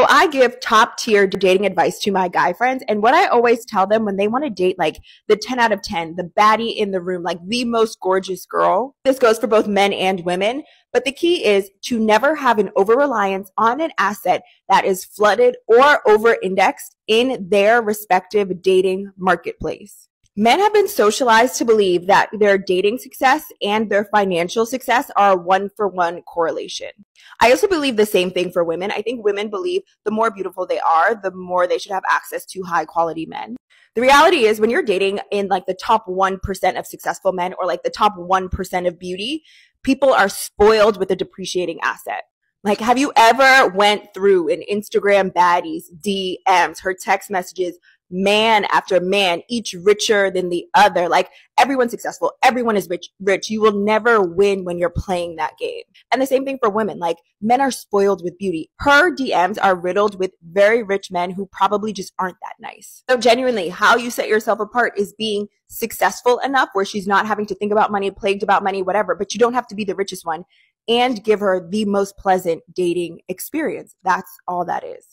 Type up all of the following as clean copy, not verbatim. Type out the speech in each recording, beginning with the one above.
I give top tier dating advice to my guy friends. And what I always tell them when they want to date, like the 10 out of 10, the baddie in the room, like the most gorgeous girl. This goes for both men and women. But the key is to never have an over-reliance on an asset that is flooded or over-indexed in their respective dating marketplace. Men have been socialized to believe that their dating success and their financial success are a one-for-one correlation. I also believe the same thing for women. I think women believe the more beautiful they are, the more they should have access to high-quality men. The reality is when you're dating in like the top 1% of successful men or like the top 1% of beauty, people are spoiled with a depreciating asset. Like, have you ever went through an Instagram baddie's DMs, her text messages, man after man, each richer than the other? Like, everyone's successful. Everyone is rich. You will never win when you're playing that game. And the same thing for women. Like, men are spoiled with beauty. Her DMs are riddled with very rich men who probably just aren't that nice. So genuinely, how you set yourself apart is being successful enough where she's not having to think about money, plagued about money, whatever, but you don't have to be the richest one, and give her the most pleasant dating experience. That's all that is.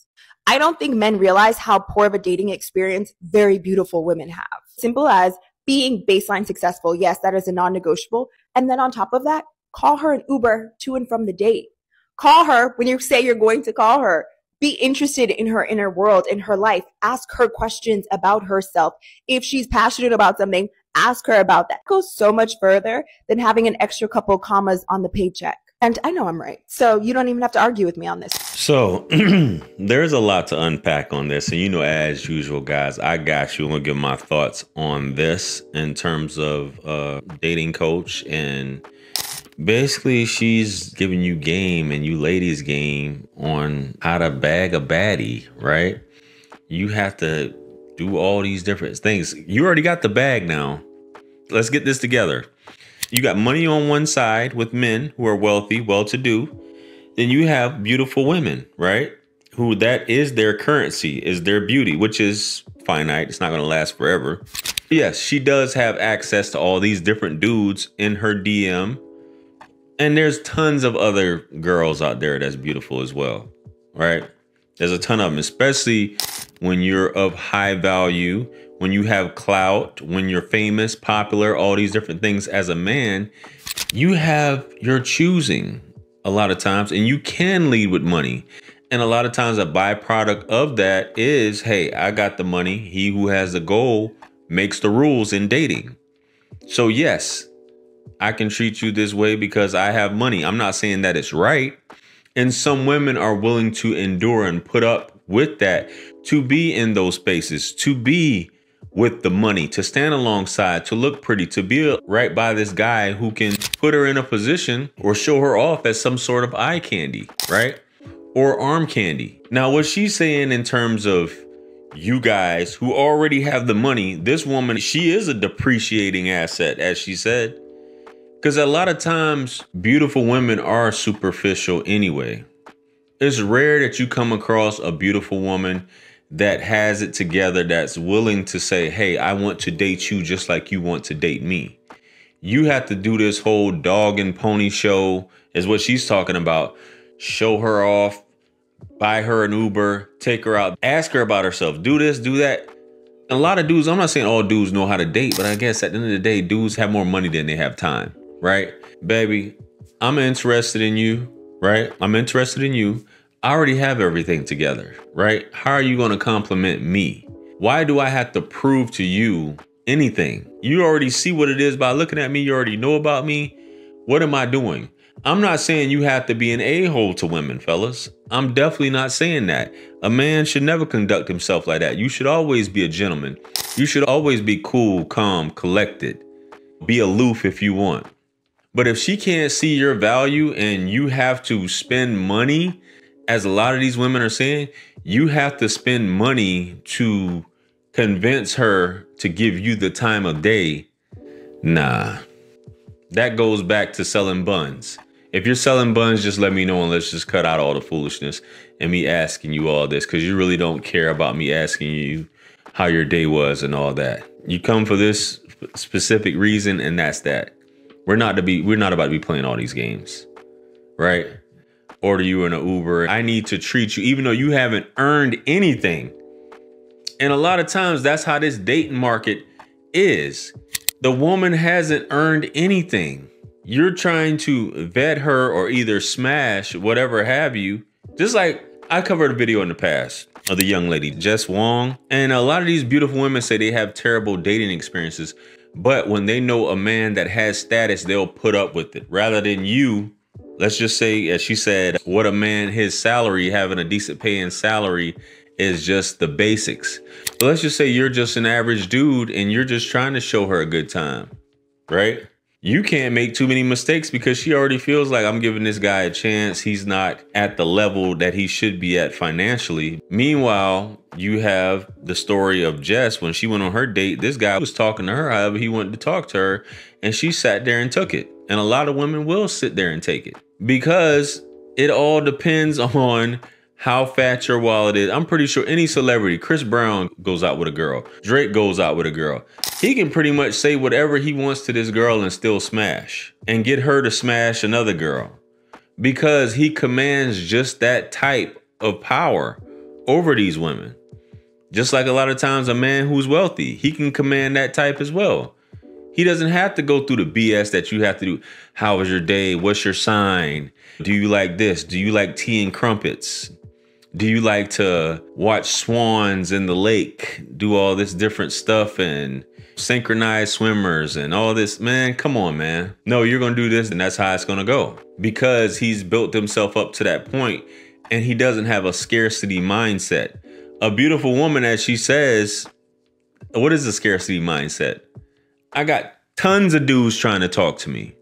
I don't think men realize how poor of a dating experience very beautiful women have. Simple as being baseline successful. Yes, that is a non-negotiable. And then on top of that, call her an Uber to and from the date. Call her when you say you're going to call her. Be interested in her inner world, in her life. Ask her questions about herself. If she's passionate about something, ask her about that. It goes so much further than having an extra couple commas on the paycheck. And I know I'm right. So you don't even have to argue with me on this. So there's a lot to unpack on this. And, as usual, guys, I got you. I'm going to give my thoughts on this in terms of dating coach. And basically, she's giving you game and you ladies game on how to bag a baddie, right? You have to do all these different things. You already got the bag now. Let's get this together. You got money on one side with men who are wealthy, well-to-do. Then you have beautiful women, right? Who that is their currency, is their beauty, which is finite. It's not going to last forever. Yes, she does have access to all these different dudes in her DM. And there's tons of other girls out there that's beautiful as well, right? There's a ton of them, especially when you're of high value, when you have clout, when you're famous, popular, all these different things. As a man, you have your choosing a lot of times, and you can lead with money. And a lot of times a byproduct of that is, hey, I got the money. He who has the goal makes the rules in dating. So yes, I can treat you this way because I have money. I'm not saying that it's right. And some women are willing to endure and put up with that, to be in those spaces, to be with the money, to stand alongside, to look pretty, to be right by this guy who can put her in a position or show her off as some sort of eye candy, right? Or arm candy. Now, what she's saying in terms of you guys who already have the money, this woman, she is a depreciating asset, as she said. Because a lot of times beautiful women are superficial anyway. It's rare that you come across a beautiful woman that has it together, that's willing to say, hey, I want to date you just like you want to date me. You have to do this whole dog and pony show, is what she's talking about. Show her off, buy her an Uber, take her out, ask her about herself, do this, do that. A lot of dudes, I'm not saying all dudes know how to date, but I guess at the end of the day, dudes have more money than they have time, right? Baby, I'm interested in you, right? I'm interested in you. I already have everything together, right? How are you going to compliment me? Why do I have to prove to you anything? You already see what it is by looking at me. You already know about me. What am I doing? I'm not saying you have to be an a-hole to women, fellas. I'm definitely not saying that. A man should never conduct himself like that. You should always be a gentleman. You should always be cool, calm, collected. Be aloof if you want. But if she can't see your value and you have to spend money, as a lot of these women are saying, you have to spend money to convince her to give you the time of day. Nah, that goes back to selling buns. If you're selling buns, just let me know and let's just cut out all the foolishness and me asking you all this, because you really don't care about me asking you how your day was and all that. You come for this specific reason, and that's that. We're not about to be playing all these games, right? order you in an Uber. I need to treat you even though you haven't earned anything. And a lot of times that's how this dating market is. The woman hasn't earned anything. You're trying to vet her or either smash, whatever have you. Just like I covered a video in the past of the young lady, Jess Wong. And a lot of these beautiful women say they have terrible dating experiences. But when they know a man that has status, they'll put up with it. Rather than you, let's just say, as she said, what a man, his salary, having a decent paying salary is just the basics. But let's just say you're just an average dude and you're just trying to show her a good time, right? You can't make too many mistakes because she already feels like I'm giving this guy a chance. He's not at the level that he should be at financially. Meanwhile, you have the story of Jess. When she went on her date, this guy was talking to her however he wanted to talk to her, and she sat there and took it. And a lot of women will sit there and take it because it all depends on how fat your wallet is. I'm pretty sure any celebrity, Chris Brown goes out with a girl, Drake goes out with a girl. He can pretty much say whatever he wants to this girl and still smash and get her to smash another girl because he commands just that type of power over these women. Just like a lot of times a man who's wealthy, he can command that type as well. He doesn't have to go through the BS that you have to do. How was your day? What's your sign? Do you like this? Do you like tea and crumpets? Do you like to watch swans in the lake, do all this different stuff and synchronized swimmers and all this? Man, come on, man. No, you're going to do this and that's how it's going to go because he's built himself up to that point and he doesn't have a scarcity mindset. A beautiful woman, as she says, what is a scarcity mindset? I got tons of dudes trying to talk to me,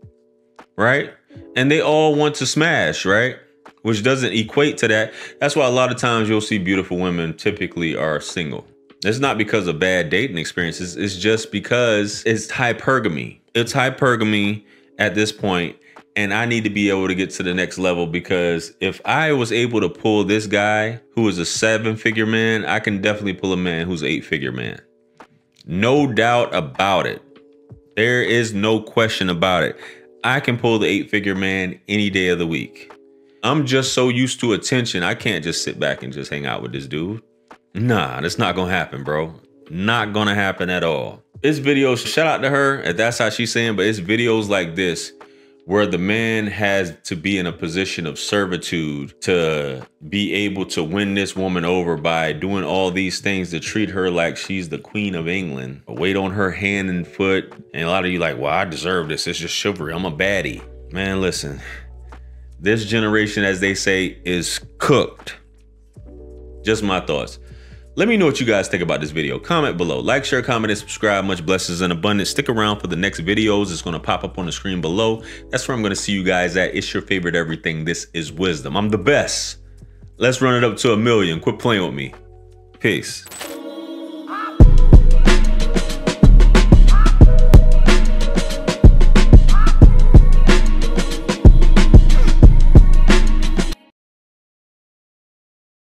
right? And they all want to smash, right? Which doesn't equate to that. That's why a lot of times you'll see beautiful women typically are single. It's not because of bad dating experiences. It's just because it's hypergamy. It's hypergamy at this point, and I need to be able to get to the next level because if I was able to pull this guy who is a 7-figure man, I can definitely pull a man who's an 8-figure man. No doubt about it. There is no question about it. I can pull the 8-figure man any day of the week. I'm just so used to attention. I can't just sit back and just hang out with this dude. Nah, that's not gonna happen, bro. Not gonna happen at all. This video, shout out to her if that's how she's saying, but it's videos like this where the man has to be in a position of servitude to be able to win this woman over by doing all these things to treat her like she's the Queen of England. Wait on her hand and foot. And a lot of you like, well, I deserve this. It's just chivalry. I'm a baddie. Man, listen. This generation, as they say, is cooked. Just my thoughts. Let me know what you guys think about this video. Comment below. Like, share, comment, and subscribe. Much blessings and abundance. Stick around for the next videos. It's going to pop up on the screen below. That's where I'm going to see you guys at. It's your favorite everything. This is Wisdom. I'm the best. Let's run it up to 1 million. Quit playing with me. Peace.